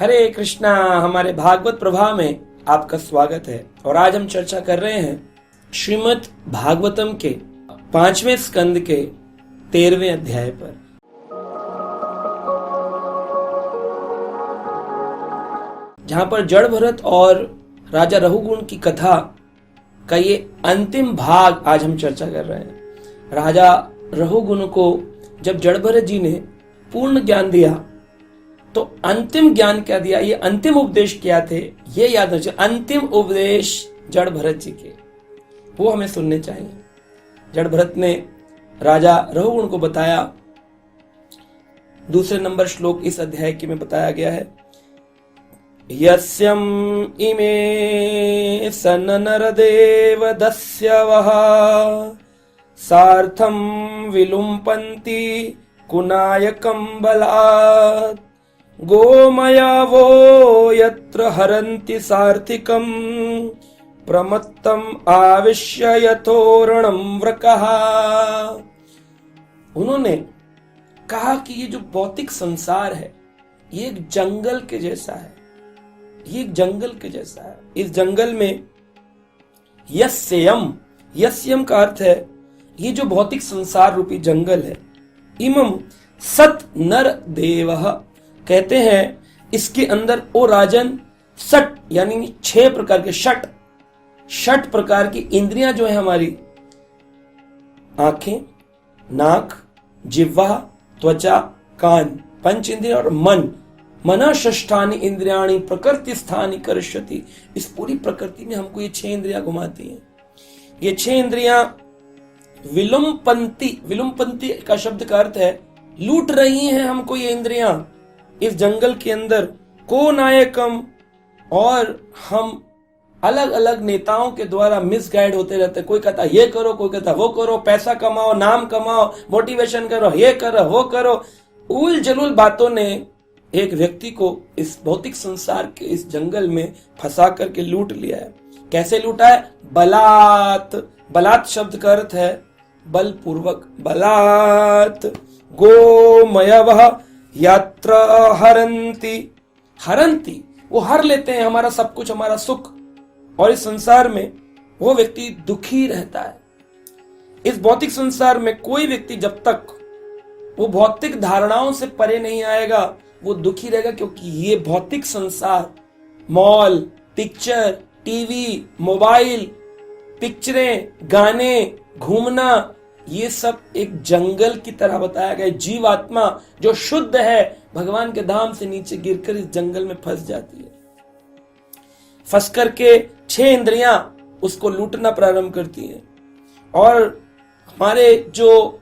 हरे कृष्णा। हमारे भागवत प्रभा में आपका स्वागत है और आज हम चर्चा कर रहे हैं श्रीमद् भागवतम के 5वें स्कंद के 13वें अध्याय पर। जहां पर जड़ भरत और राजा रहुगुण की कथा का ये अंतिम भाग आज हम चर्चा कर रहे हैं। राजा रहुगुण को जब जड़ भरत जी ने पूर्ण ज्ञान दिया तो अंतिम ज्ञान क्या दिया, ये अंतिम उपदेश क्या थे, ये याद रखिए। अंतिम उपदेश जड़ भरत जी के वो हमें सुनने चाहिए। जड़ भरत ने राजा रहुगुण को बताया। दूसरे नंबर श्लोक इस अध्याय के में बताया गया है, यस्यम इमे सन नरदेव दस्यवः सार्थम विलुम्पन्ति कुनायकं बलात् गोमयावो यत्र हरन्ति सार्थिकं प्रमत्तम आविश्य यथोरणं वृकः। उन्होंने कहा कि ये जो भौतिक संसार है ये एक जंगल के जैसा है, ये एक जंगल के जैसा है। इस जंगल में यस्यम का अर्थ है ये जो भौतिक संसार रूपी जंगल है। इमम सत नर देवः कहते हैं इसके अंदर ओ राजन सट यानी 6 प्रकार के षट प्रकार की इंद्रियां जो है हमारी, आंखें, नाक, जिह्वा, त्वचा, कान, पंच इंद्रिय और मन षष्ठानि इंद्रियाणि प्रकृति स्थानि करिष्यति। इस पूरी प्रकृति में हमको ये 6 इंद्रियां घुमाती हैं। ये 6 इंद्रियां विलुम्पन्ति का शब्द का अर्थ है लूट रही हैं हमको ये इंद्रियां इस जंगल के अंदर। को नायकम, और हम अलग अलग नेताओं के द्वारा मिसगाइड होते रहते हैं। कोई कहता ये करो, कोई कहता वो करो, पैसा कमाओ, नाम कमाओ, मोटिवेशन करो, ये करो वो करो। उल जलूल बातों ने एक व्यक्ति को इस भौतिक संसार के इस जंगल में फंसा करके लूट लिया है। कैसे लूटा है? बलात् शब्द का अर्थ है बलपूर्वक। बलात् गोमयवः यत्र हरन्ति वो हर लेते हैं हमारा सब कुछ, हमारा सुख। और इस संसार में वो व्यक्ति दुखी रहता है। इस भौतिक संसार में कोई व्यक्ति जब तक वो भौतिक धारणाओं से परे नहीं आएगा वो दुखी रहेगा, क्योंकि ये भौतिक संसार, मॉल, पिक्चर, टीवी, मोबाइल, पिक्चरें, गाने, घूमना, ये सब एक जंगल की तरह बताया गया। जीवात्मा जो शुद्ध है भगवान के धाम से नीचे गिरकर इस जंगल में फंस जाती है। फंस करके 6 इंद्रियां उसको लूटना प्रारंभ करती हैं। और हमारे जो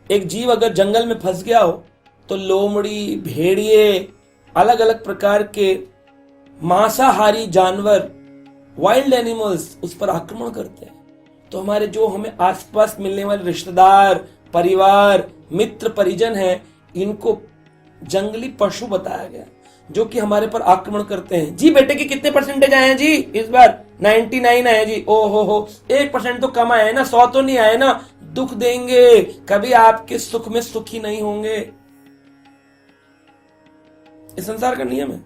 एक जीव अगर जंगल में फंस गया हो तो लोमड़ी, भेड़िए, अलग अलग प्रकार के मांसाहारी जानवर, वाइल्ड एनिमल्स उस पर आक्रमण करते हैं। तो हमारे जो हमें आसपास मिलने वाले रिश्तेदार, परिवार, मित्र, परिजन हैं, इनको जंगली पशु बताया गया जो कि हमारे पर आक्रमण करते हैं। जी बेटे की कितने परसेंटेज आए हैं जी इस बार? 99 आए जी। ओ हो 1% तो कम आए ना, 100 तो नहीं आए ना। दुख देंगे, कभी आपके सुख में सुखी नहीं होंगे। इस संसार का नियम है।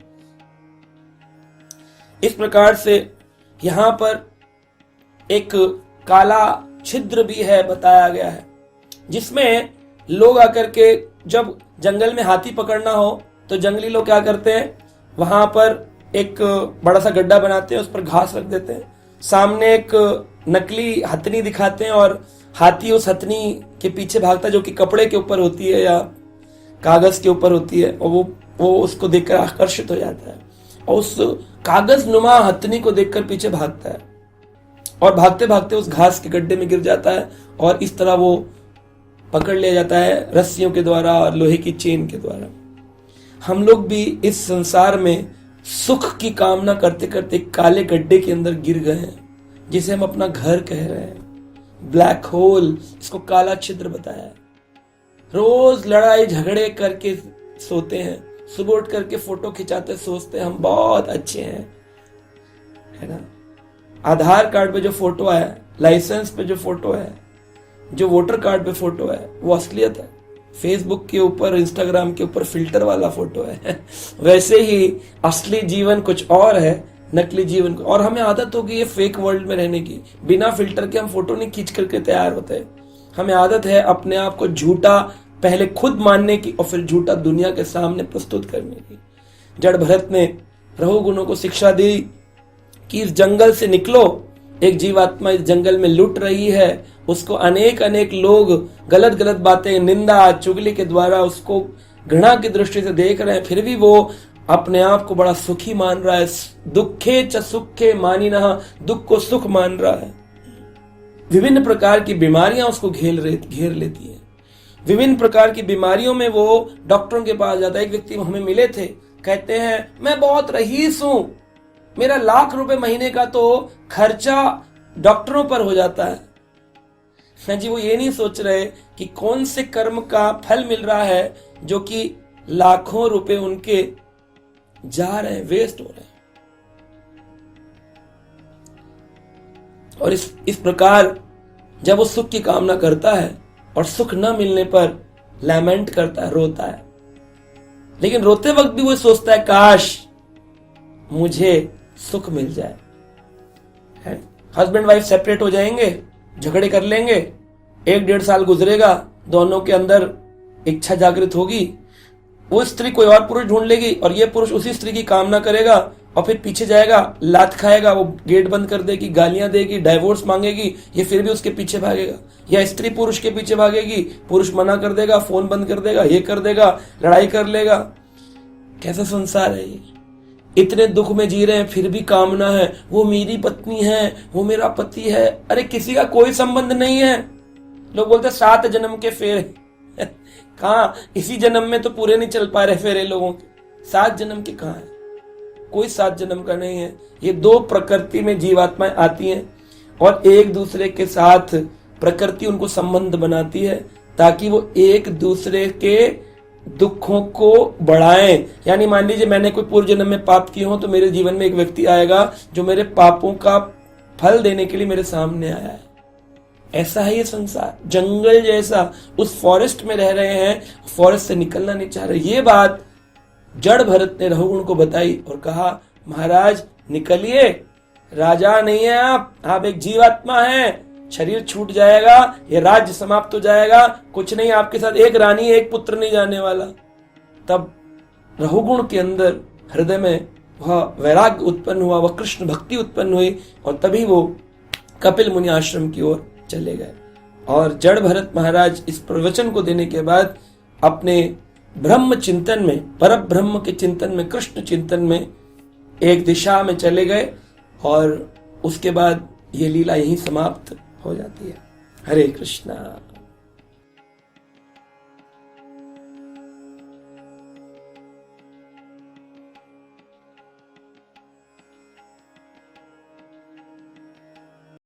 इस प्रकार से यहां पर एक काला छिद्र भी है बताया गया है, जिसमें लोग आकर के जब जंगल में हाथी पकड़ना हो तो जंगली लोग क्या करते हैं, वहां पर एक बड़ा सा गड्ढा बनाते हैं, उस पर घास रख देते हैं, सामने एक नकली हथनी दिखाते हैं और हाथी उस हथनी के पीछे भागता है जो कि कपड़े के ऊपर होती है या कागज के ऊपर होती है। और वो उसको देखकर आकर्षित हो जाता है और उस कागज नुमा हथनी को देखकर पीछे भागता है और भागते भागते उस घास के गड्ढे में गिर जाता है और इस तरह वो पकड़ लिया जाता है रस्सियों के द्वारा और लोहे की चेन के द्वारा। हम लोग भी इस संसार में सुख की कामना करते करते काले गड्ढे के अंदर गिर गए हैं, जिसे हम अपना घर कह रहे हैं। ब्लैक होल, इसको काला छिद्र बताया है। रोज लड़ाई झगड़े करके सोते हैं, सुबह उठ करके फोटो खिंचाते सोचते हैं हम बहुत अच्छे हैं, है ना। आधार कार्ड पे जो फोटो है, लाइसेंस पे जो फोटो है, जो वोटर कार्ड पे फोटो है, वो असलियत है। फेसबुक के ऊपर, इंस्टाग्राम के ऊपर फिल्टर वाला फोटो है वैसे ही असली जीवन कुछ और है, नकली जीवन को। और हमें आदत हो गई है फेक वर्ल्ड में रहने की। बिना फिल्टर के हम फोटो नहीं खींच करके तैयार होते। हमें आदत है अपने आप को झूठा पहले खुद मानने की और फिर झूठा दुनिया के सामने प्रस्तुत करने की। जड़ भरत ने रहुगुणों को शिक्षा दी कि इस जंगल से निकलो, एक जीवात्मा इस जंगल में लुट रही है, उसको अनेक अनेक लोग गलत गलत बातें, निंदा, चुगली के द्वारा उसको घृणा की दृष्टि से देख रहे हैं, फिर भी वो अपने आप को बड़ा सुखी मान रहा है। दुखे च सुखे मानिनः, दुख को सुख मान रहा है। विभिन्न प्रकार की बीमारियां उसको घेर लेती हैं। विभिन्न प्रकार की बीमारियों में वो डॉक्टरों के पास जाता है। एक व्यक्ति हमें मिले थे, कहते हैं मैं बहुत रईस हूं, मेरा लाख रुपए महीने का तो खर्चा डॉक्टरों पर हो जाता है। हाँ जी, वो ये नहीं सोच रहे कि कौन से कर्म का फल मिल रहा है जो कि लाखों रुपए उनके जा रहे हैं, वेस्ट हो रहे हैं। और इस प्रकार जब वो सुख की कामना करता है और सुख न मिलने पर लैमेंट करता है, रोता है, लेकिन रोते वक्त भी वो सोचता है काश मुझे सुख मिल जाए। हस्बैंड वाइफ सेपरेट हो जाएंगे, झगड़े कर लेंगे, 1-1.5 साल गुजरेगा, दोनों के अंदर इच्छा जागृत होगी, वो स्त्री कोई और पुरुष ढूंढ लेगी और ये पुरुष उसी स्त्री की कामना करेगा और फिर पीछे जाएगा, लात खाएगा, वो गेट बंद कर देगी, गालियां देगी, डाइवोर्स मांगेगी, ये फिर भी उसके पीछे भागेगा। या स्त्री पुरुष के पीछे भागेगी, पुरुष मना कर देगा, फोन बंद कर देगा, ये कर देगा, लड़ाई कर लेगा। कैसा संसार है ये। इतने दुख में जी रहे हैं फिर भी कामना है, वो मेरी पत्नी है, वो मेरा पति है। अरे किसी का कोई संबंध नहीं है। लोग बोलते 7 जन्म के फेरे कहाँ, इसी जन्म में तो पूरे नहीं चल पा रहे फेरे लोगों के। 7 जन्म के कहाँ है? कोई 7 जन्म का नहीं है। ये 2 प्रकृति में जीवात्माएं आती हैं और एक दूसरे के साथ प्रकृति उनको संबंध बनाती है ताकि वो एक दूसरे के दुखों को बढ़ाएं। यानी मान लीजिए मैंने कोई पूर्व जन्म में पाप किए हो तो मेरे जीवन में एक व्यक्ति आएगा जो मेरे पापों का फल देने के लिए मेरे सामने आया है। ऐसा है ये संसार, जंगल जैसा। उस फॉरेस्ट में रह रहे हैं, फॉरेस्ट से निकलना नहीं चाह रहे। ये बात जड़ भरत ने रहुगुण को बताई और कहा महाराज निकलिए, राजा नहीं है आप एक जीवात्मा हैं। शरीर छूट जाएगा, ये राज्य समाप्त हो जाएगा, कुछ नहीं, आपके साथ एक रानी एक पुत्र नहीं जाने वाला। तब रहुगुण के अंदर हृदय में वह वैराग्य उत्पन्न हुआ, वह कृष्ण भक्ति उत्पन्न हुई और तभी वो कपिल मुनि आश्रम की ओर चले गए। और जड़ भरत महाराज इस प्रवचन को देने के बाद अपने ब्रह्म चिंतन में, पर ब्रह्म के चिंतन में, कृष्ण चिंतन में एक दिशा में चले गए और उसके बाद ये लीला यहीं समाप्त हो जाती है। हरे कृष्णा।